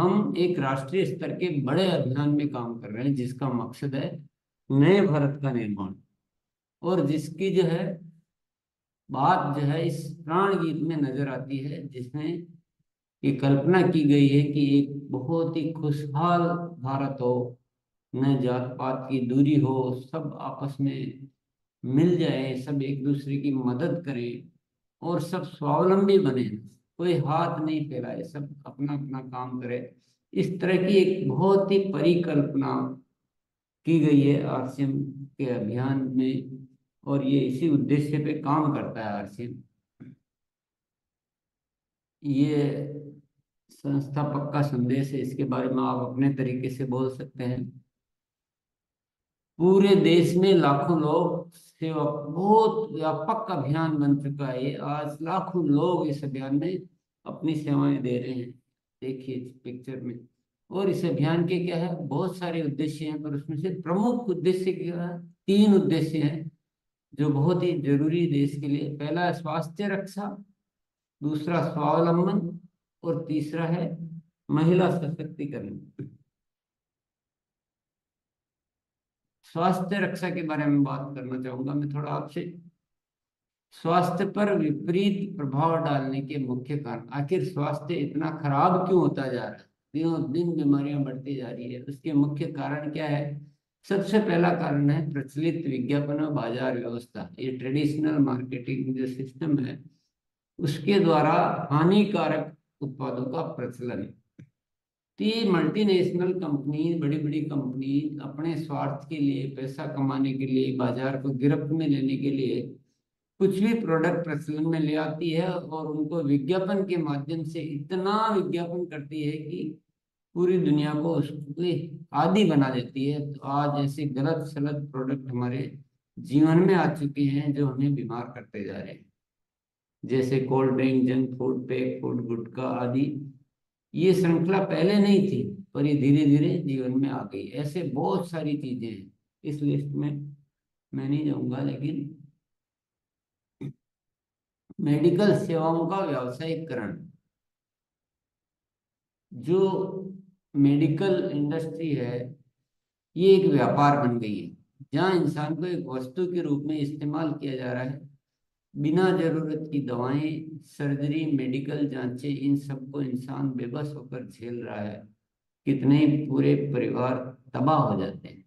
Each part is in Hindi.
हम एक राष्ट्रीय स्तर के बड़े अभियान में काम कर रहे हैं जिसका मकसद है नए भारत का निर्माण। और जिसकी जो है बात जो है इस प्राण गीत में नजर आती है, जिसमें ये कल्पना की गई है कि एक बहुत ही खुशहाल भारत हो, न जात पात की दूरी हो, सब आपस में मिल जाए, सब एक दूसरे की मदद करें और सब स्वावलंबी बने, कोई हाथ नहीं फैलाए, सब अपना अपना काम करे। इस तरह की एक बहुत ही परिकल्पना की गई है आरसीएम के अभियान में, और ये इसी उद्देश्य पे काम करता है आरसीएम। ये संस्थापक का संदेश है, इसके बारे में आप अपने तरीके से बोल सकते हैं। पूरे देश में लाखों लोग सेवा, बहुत व्यापक अभियान बन चुका है ये। आज लाखों लोग इस अभियान में अपनी सेवाएं दे रहे हैं, देखिए इस पिक्चर में। और इस अभियान के क्या है, बहुत सारे उद्देश्य हैं, पर उसमें से प्रमुख उद्देश्य क्या है, तीन उद्देश्य हैं जो बहुत ही जरूरी है देश के लिए। पहला है स्वास्थ्य रक्षा, दूसरा स्वावलंबन, और तीसरा है महिला सशक्तिकरण। स्वास्थ्य रक्षा के बारे में बात करना चाहूंगा मैं थोड़ा आपसे। स्वास्थ्य पर विपरीत प्रभाव डालने के मुख्य कारण, आखिर स्वास्थ्य इतना खराब क्यों होता जा रहा है, दिनों दिन बीमारियां बढ़ती जा रही है, उसके मुख्य कारण क्या है। सबसे पहला कारण है प्रचलित विज्ञापन और बाजार व्यवस्था। ये ट्रेडिशनल मार्केटिंग जो सिस्टम है उसके द्वारा हानिकारक उत्पादों का प्रचलन। तो ये मल्टीनेशनल कंपनी, बड़ी बड़ी कंपनी अपने स्वार्थ के लिए, पैसा कमाने के लिए, बाजार को गिरफ्त में लेने के लिए कुछ भी प्रोडक्ट प्रचलन में ले आती है और उनको विज्ञापन के माध्यम से इतना विज्ञापन करती है कि पूरी दुनिया को उसके आदी बना देती है। तो आज ऐसे गलत सलत प्रोडक्ट हमारे जीवन में आ चुके हैं जो हमें बीमार करते जा रहे हैं, जैसे cold drink, junk food, pack food, gutkha आदि। ये श्रृंखला पहले नहीं थी, पर ये धीरे धीरे जीवन में आ गई। ऐसे बहुत सारी चीजें हैं, इस लिस्ट में मैं नहीं जाऊंगा, लेकिन मेडिकल सेवाओं का व्यावसायीकरण, जो मेडिकल इंडस्ट्री है ये एक व्यापार बन गई है, जहाँ इंसान को एक वस्तु के रूप में इस्तेमाल किया जा रहा है। बिना जरूरत की दवाएं, सर्जरी, मेडिकल जांचें, इन सबको इंसान बेबस होकर झेल रहा है। कितने ही पूरे परिवार तबाह हो जाते हैं।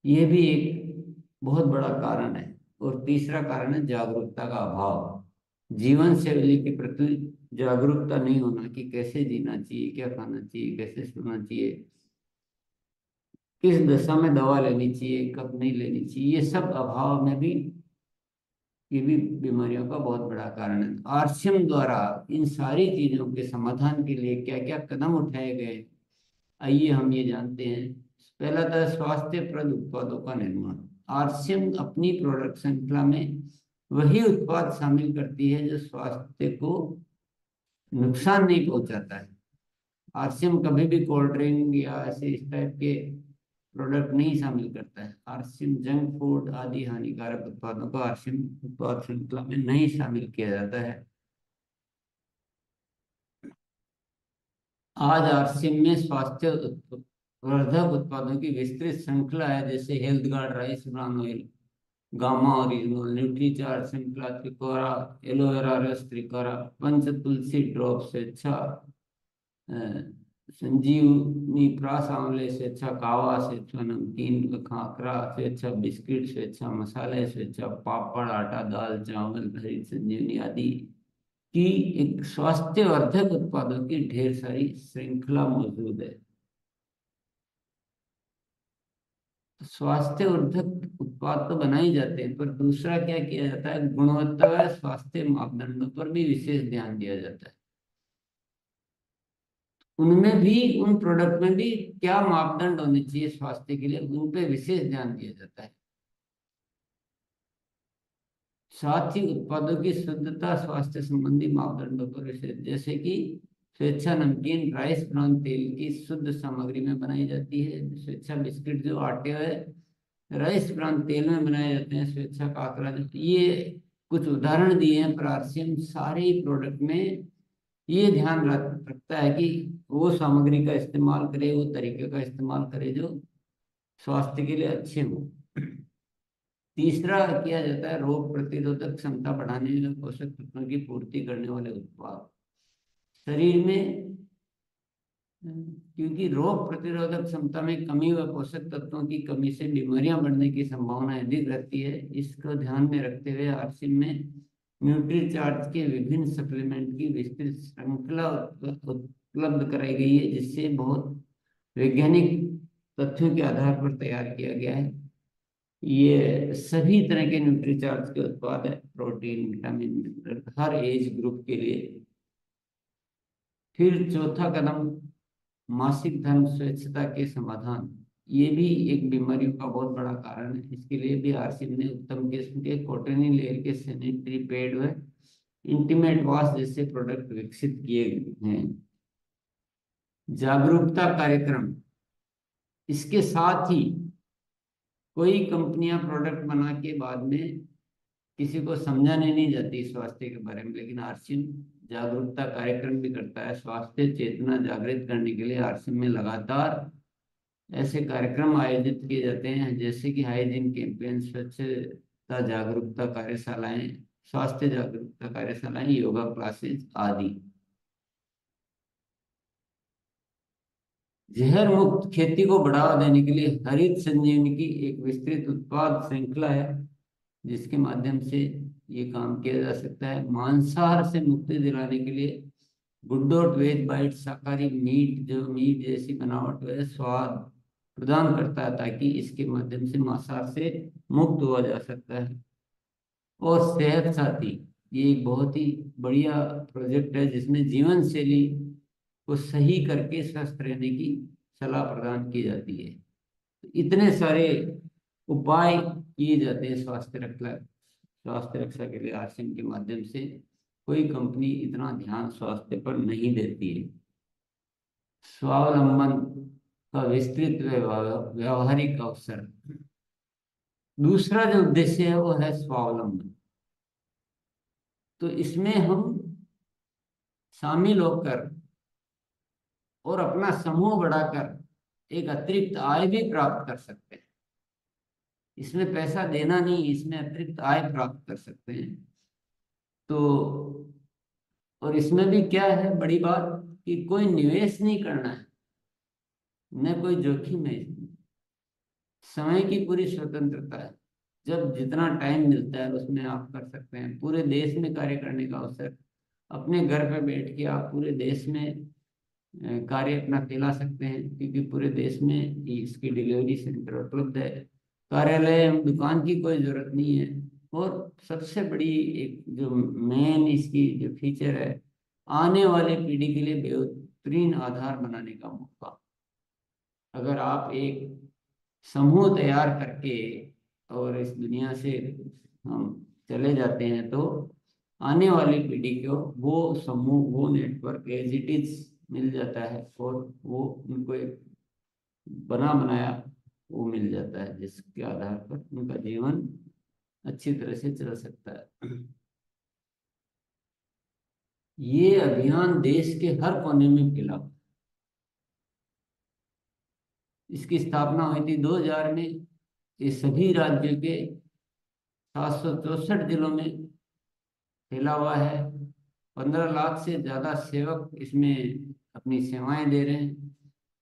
ये भी एक बहुत बड़ा कारण है। और तीसरा कारण है जागरूकता का अभाव। जीवन शैली के प्रति जागरूकता नहीं होना कि कैसे जीना चाहिए, क्या खाना चाहिए, कैसे सोना चाहिए, किस दशा में दवा लेनी चाहिए, कब नहीं लेनी चाहिए, ये सब अभाव में भी, ये भी बीमारियों का बहुत बड़ा कारण है। आरसीएम द्वारा इन सारी चीजों के समाधान के लिए क्या क्या कदम उठाए गए, आइए हम ये जानते हैं। पहला था स्वास्थ्यप्रद उत्पादों का निर्माण। आरसीएम अपनी प्रोडक्ट श्रृंखला में वही उत्पाद शामिल करती है जो स्वास्थ्य को नुकसान नहीं पहुंचाता है। आरसीएम कभी भी कोल्ड ड्रिंक या ऐसे इस टाइप के प्रोडक्ट नहीं शामिल करता है। आरसीएम जंक फूड आदि हानिकारक उत्पादों को आरसीएम उत्पाद श्रृंखला में नहीं शामिल किया जाता है। आज आरसीएम में स्वास्थ्य वर्धक उत्पादों की विस्तृत श्रृंखला है, जैसे health guard rice bran oil, gamma original, nutri charge श्रृंखला, त्रिकोरा एलोवेरा रस, त्रिकोरा पंच तुलसी ड्रॉप से अच्छा, अ, संजीवनी प्रास आंवले से अच्छा, कावा से अच्छा, नमकीन खाकरा से अच्छा, बिस्किट से अच्छा, मसाले से अच्छा, पापड़, आटा, दाल, चावल, हरी संजीवनी आदि की एक स्वास्थ्यवर्धक उत्पादों की ढेर सारी श्रृंखला मौजूद है। तो स्वास्थ्यवर्धक उत्पाद तो बनाए जाते हैं, पर दूसरा क्या किया जाता है, गुणवत्ता व स्वास्थ्य मापदंडों पर भी विशेष ध्यान दिया जाता है। उनमें भी, उन प्रोडक्ट में भी क्या मापदंड होने चाहिए स्वास्थ्य के लिए, उन पे विशेष ध्यान दिया जाता है। साथ ही उत्पादों की शुद्धता, स्वास्थ्य संबंधी मापदंडों पर विशेष, जैसे कि स्वेच्छा नमकीन राइस ब्रान तेल की शुद्ध सामग्री में बनाई जाती है। स्वेच्छा बिस्किट जो आटे है राइस ब्रान तेल में बनाए जाते हैं। स्वेच्छा काकरा, ये कुछ उदाहरण दिए हैं, पर आरसीएम सारे ही प्रोडक्ट में ये ध्यान रखता है कि वो सामग्री का इस्तेमाल करे, वो तरीके का इस्तेमाल करे जो स्वास्थ्य के लिए अच्छे हो। तीसरा किया जाता है रोग प्रतिरोधक क्षमता बढ़ाने में पोषक तत्वों की पूर्ति करने वाले उत्पाद शरीर में। क्योंकि रोग प्रतिरोधक क्षमता में कमी व पोषक तत्वों की कमी से बीमारियां बढ़ने की संभावना अधिक रहती है। इसको ध्यान में रखते हुए आरसिम में न्यूट्रीचार्ज के विभिन्न सप्लीमेंट की विस्तृत श्रृंखला उपलब्ध कराई गई है, जिससे बहुत वैज्ञानिक तथ्यों के आधार पर तैयार किया गया है। ये सभी तरह के न्यूट्रीचार्ज के उत्पाद है, प्रोटीन, विटामिन, मिनरल, हर एज ग्रुप के लिए। फिर चौथा कदम मासिक धर्म स्वच्छता के समाधान। ये भी एक बीमारियों का बहुत बड़ा कारण है। इसके लिए भी आरसीएम ने उत्तम किस्म के कॉटनी लेयर के सैनिटरी पैड व इंटीमेट वॉश जैसे प्रोडक्ट विकसित किए हैं। जागरूकता कार्यक्रम, इसके साथ ही कोई कंपनियां प्रोडक्ट बना के बाद में किसी को समझाने नहीं जाती स्वास्थ्य के बारे में, लेकिन आरसीएम जागरूकता कार्यक्रम भी करता है। स्वास्थ्य चेतना जागृत करने के लिए आरसीएम में लगातार ऐसे कार्यक्रम आयोजित किए जाते हैं, जैसे कि हाइजीन कैंपेन, स्वच्छता जागरूकता कार्यशालाएं, स्वास्थ्य जागरूकता कार्यशालाएं, योगा क्लासेस आदि। जहर मुक्त खेती को बढ़ावा देने के लिए हरित संजीवनी की एक विस्तृत उत्पाद श्रृंखला है, जिसके माध्यम से ये काम किया जा सकता है। मांसाहार से मुक्ति दिलाने के लिए गुड वेज बाइट शाकाहारी मीट, जो मीट जैसी बनावट व स्वाद प्रदान करता है, ताकि इसके माध्यम से मांसाहार से मुक्त हुआ जा सकता है। और सेहत साथी, ये एक बहुत ही बढ़िया प्रोजेक्ट है, जिसमें जीवन शैली को सही करके स्वस्थ रहने की सलाह प्रदान की जाती है। इतने सारे उपाय किए जाते हैं स्वास्थ्य रक्षा के लिए आरसीएम के माध्यम से। कोई कंपनी इतना ध्यान स्वास्थ्य पर नहीं देती है। स्वावलंबन का विस्तृत व्यवहारिक अवसर, दूसरा जो उद्देश्य है वो है स्वावलंबन। तो इसमें हम शामिल होकर और अपना समूह बढ़ाकर एक अतिरिक्त आय भी प्राप्त कर सकते हैं। इसमें पैसा देना नहीं, इसमें अतिरिक्त आय प्राप्त कर सकते हैं। तो और इसमें भी क्या है बड़ी बात, कि कोई निवेश नहीं करना है, न कोई जोखिम है इसमें। समय की पूरी स्वतंत्रता है। जब जितना टाइम मिलता है उसमें आप कर सकते हैं। पूरे देश में कार्य करने का अवसर, अपने घर पर बैठ के आप पूरे देश में कार्य अपना फैला सकते हैं, क्योंकि पूरे देश में इसकी डिलीवरी सेंटर उपलब्ध है। कार्यालय एवं दुकान की कोई जरूरत नहीं है। और सबसे बड़ी एक जो मेन इसकी जो फीचर है, आने वाले पीढ़ी के लिए बेहतरीन आधार बनाने का मौका। अगर आप एक समूह तैयार करके और इस दुनिया से हम चले जाते हैं, तो आने वाली पीढ़ी को वो समूह, वो नेटवर्क एज इट इज मिल जाता है, और वो उनको एक बना बनाया वो मिल जाता है, जिसके आधार पर उनका जीवन अच्छी तरह से चल सकता है। ये अभियान देश के हर कोने में फैला। इसकी स्थापना हुई थी 2000 में। ये सभी राज्यों के 764 जिलों में फैला हुआ है। 15 लाख से ज्यादा सेवक इसमें अपनी सेवाएं दे रहे हैं।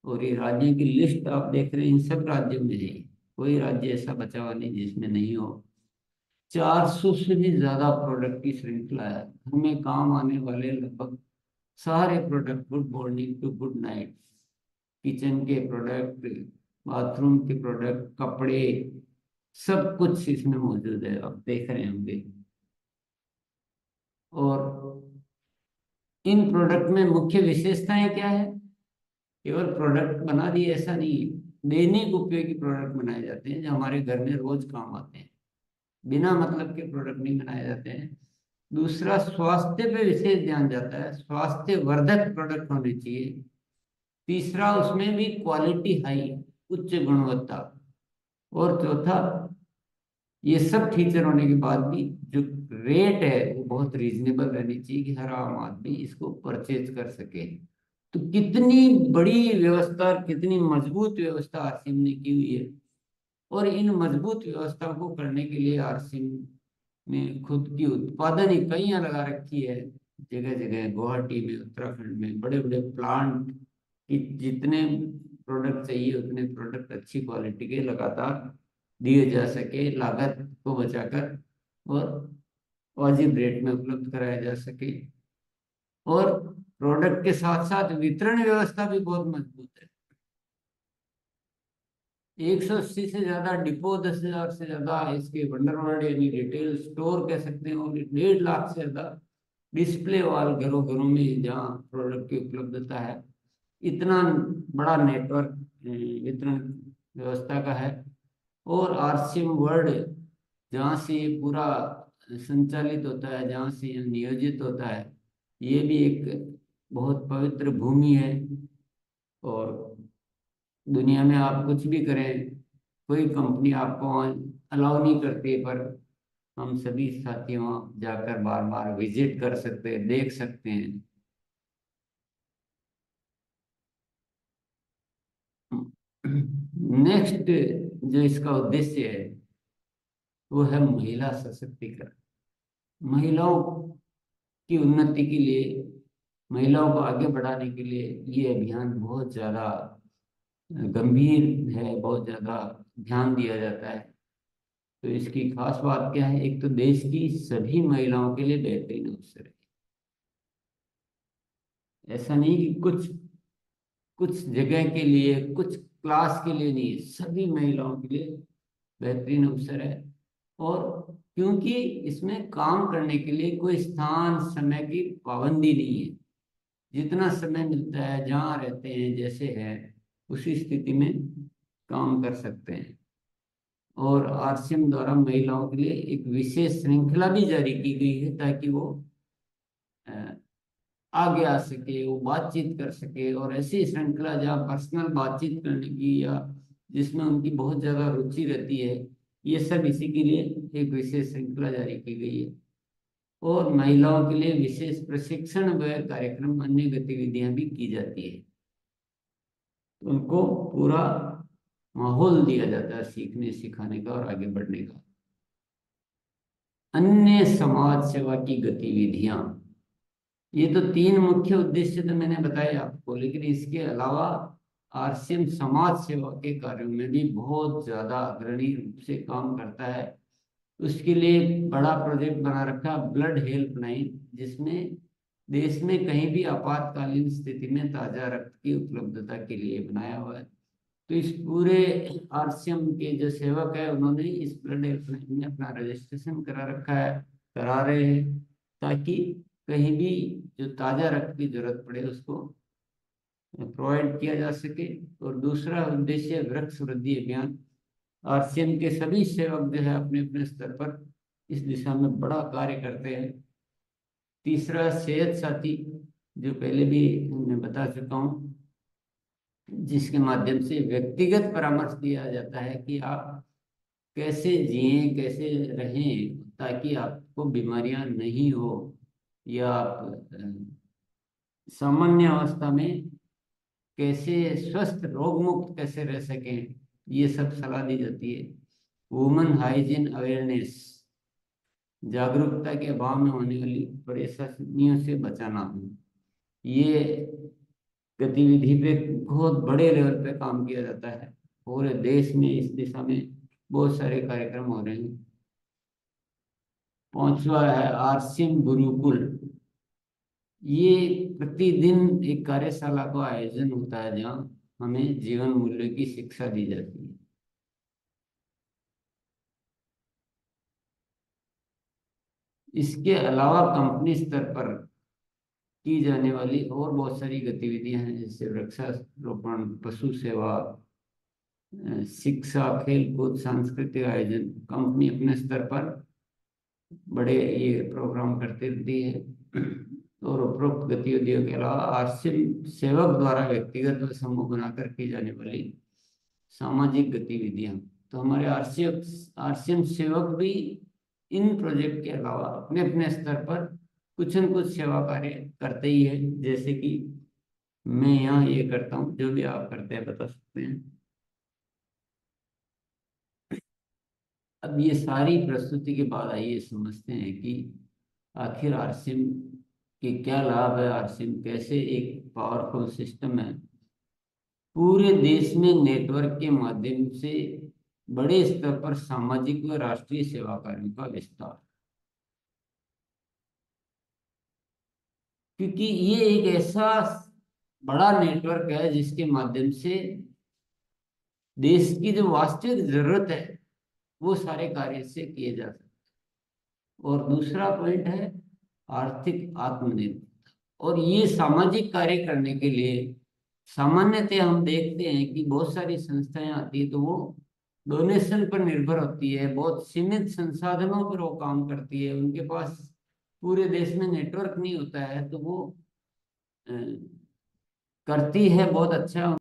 और ये राज्यों की लिस्ट आप देख रहे हैं, इन सब राज्यों में है। कोई राज्य ऐसा बचा हुआ नहीं जिसमें नहीं हो। 400 से भी ज्यादा प्रोडक्ट की श्रृंखला है। घर में काम आने वाले लगभग सारे product, good morning to good night, kitchen के प्रोडक्ट, बाथरूम के प्रोडक्ट, कपड़े, सब कुछ इसमें मौजूद है, आप देख रहे होंगे। और इन प्रोडक्ट में मुख्य विशेषताएं क्या है? केवल प्रोडक्ट बना दिए ऐसा नहीं है। दैनिक उपयोगी प्रोडक्ट बनाए जाते हैं जो हमारे घर में रोज काम आते हैं। बिना मतलब के प्रोडक्ट नहीं बनाए जाते हैं। दूसरा, स्वास्थ्य पे विशेष ध्यान जाता है, स्वास्थ्य वर्धक प्रोडक्ट होने चाहिए। तीसरा, उसमें भी क्वालिटी हाई, उच्च गुणवत्ता। और चौथा, ये सब फीचर होने के बाद भी जो रेट है वो बहुत रीजनेबल रहनी चाहिए कि हर आम आदमी इसको परचेज कर सके। तो कितनी बड़ी व्यवस्था और कितनी मजबूत व्यवस्था आरसीएम ने की हुई है। और इन मजबूत व्यवस्था को करने के लिए आरसीएम ने खुद की उत्पादन इकाइयां लगा रखी है जगह जगह। गुवाहाटी में, उत्तराखंड में बड़े बड़े प्लांट कि जितने प्रोडक्ट चाहिए उतने प्रोडक्ट अच्छी क्वालिटी के लगातार दिए जा सके, लागत को बचाकर और वाजिब रेट में उपलब्ध कराया जा सके। और प्रोडक्ट के साथ साथ वितरण व्यवस्था भी बहुत मजबूत है। 180 से ज्यादा डिपो, 10,000 से ज्यादा इसके वंडरवर्ल्ड यानी रिटेल स्टोर कह सकते हैं, और 1.5 लाख से ज्यादा डिस्प्ले वॉल घरों घरों में जहाँ प्रोडक्ट की उपलब्धता है। इतना बड़ा नेटवर्क वितरण व्यवस्था का है। और आरसीएम वर्ल्ड जहाँ से ये पूरा संचालित होता है, जहाँ से ये नियोजित होता है, ये भी एक बहुत पवित्र भूमि है। और दुनिया में आप कुछ भी करें, कोई कंपनी आपको अलाउ नहीं करती, पर हम सभी साथी वहाँ जाकर बार बार विजिट कर सकते हैं, देख सकते हैं। नेक्स्ट जो इसका उद्देश्य है वो है महिला सशक्तिकरण। महिलाओं की उन्नति के लिए, महिलाओं को आगे बढ़ाने के लिए ये अभियान बहुत ज्यादा गंभीर है, बहुत ज्यादा ध्यान दिया जाता है। तो इसकी खास बात क्या है? एक तो देश की सभी महिलाओं के लिए बेहतरीन अवसर है। ऐसा नहीं कि कुछ कुछ जगह के लिए, कुछ क्लास के लिए नहीं, सभी महिलाओं के लिए बेहतरीन अवसर है। और क्योंकि इसमें काम करने के लिए कोई स्थान समय की पाबंदी नहीं है। जितना समय मिलता है, जहाँ रहते हैं, जैसे है उसी स्थिति में काम कर सकते हैं। और आरसीएम द्वारा महिलाओं के लिए एक विशेष श्रृंखला भी जारी की गई है ताकि वो अ, आगे आ सके, वो बातचीत कर सके। और ऐसी श्रृंखला जहाँ पर्सनल बातचीत करने की या जिसमें उनकी बहुत ज्यादा रुचि रहती है, ये सब इसी के लिए एक विशेष श्रृंखला जारी की गई है। और महिलाओं के लिए विशेष प्रशिक्षण व कार्यक्रम, अन्य गतिविधियां भी की जाती है। उनको पूरा माहौल दिया जाता है सीखने सिखाने का और आगे बढ़ने का। अन्य समाज सेवा की गतिविधियां, ये तो 3 मुख्य उद्देश्य तो मैंने बताए आपको, लेकिन इसके अलावा आरसीएम समाज सेवा के कार्यों में भी बहुत ज्यादा अग्रणी रूप से काम करता है। उसके लिए एक बड़ा प्रोजेक्ट बना रखा, ब्लड हेल्पलाइन, जिसमें देश में कहीं भी आपातकालीन स्थिति में ताजा रक्त की उपलब्धता के लिए बनाया हुआ है। तो इस पूरे आरसीएम के जो सेवक है उन्होंने इस ब्लड हेल्पलाइन में अपना रजिस्ट्रेशन करा रखा है, करा रहे हैं, ताकि कहीं भी जो ताजा रक्त की जरूरत पड़े उसको प्रोवाइड किया जा सके। और दूसरा उद्देश्य वृक्ष वृद्धि अभियान। आरसीएम के सभी सेवक जो है अपने अपने स्तर पर इस दिशा में बड़ा कार्य करते हैं। तीसरा सेहत साथी, जो पहले भी मैं बता चुका हूँ, जिसके माध्यम से व्यक्तिगत परामर्श दिया जाता है कि आप कैसे जिएं, कैसे रहें ताकि आपको बीमारियां नहीं हो, या आप सामान्य अवस्था में कैसे स्वस्थ रोग मुक्त कैसे रह सकें, ये सब सलाह दी जाती है। वुमेन हाइजीन अवेयरनेस, जागरूकता के अभाव में होने वाली परेशानियों से बचाना। ये गतिविधि पे बहुत बड़े लेवल पे काम किया जाता है। पूरे देश में इस दिशा में बहुत सारे कार्यक्रम हो रहे हैं। 5वां है आरसीएम गुरुकुल। ये प्रतिदिन एक कार्यशाला का आयोजन होता है जहाँ हमें जीवन मूल्य की शिक्षा दी जाती है। इसके अलावा कंपनी स्तर पर की जाने वाली और बहुत सारी गतिविधियां हैं, जैसे वृक्षारोपण, पशु सेवा, शिक्षा, खेल कूद, सांस्कृतिक आयोजन। कंपनी अपने स्तर पर बड़े ये प्रोग्राम करते रहती है। और उपरोक्त गतिविधियों के अलावा आरसीएम सेवक द्वारा व्यक्तिगत व समूह बनाकर की जाने वाली सामाजिक गतिविधियां। तो हमारे आरसीएम आरसीएम सेवक भी इन प्रोजेक्ट के अलावा अपने अपने स्तर पर कुछ न कुछ सेवा कार्य करते ही है। जैसे कि मैं यहाँ ये करता हूँ, जो भी आप करते हैं बता सकते हैं। अब ये सारी प्रस्तुति के बाद आइए समझते हैं कि आखिर आरसिम के क्या लाभ है, आरसिम कैसे एक पावरफुल सिस्टम है पूरे देश में नेटवर्क के माध्यम से बड़े स्तर पर सामाजिक व राष्ट्रीय सेवा कार्यों का विस्तार। क्योंकि ये एक ऐसा बड़ा नेटवर्क है जिसके माध्यम से देश की जो वास्तविक जरूरत है वो सारे कार्य से किए जा सकते हैं। और दूसरा पॉइंट है आर्थिक आत्मनिर्भर। और ये सामाजिक कार्य करने के लिए सामान्यतः हम देखते हैं कि बहुत सारी संस्थाएं आती है तो वो डोनेशन पर निर्भर होती है, बहुत सीमित संसाधनों पर वो काम करती है, उनके पास पूरे देश में नेटवर्क नहीं होता है, तो वो अ, करती है बहुत अच्छा।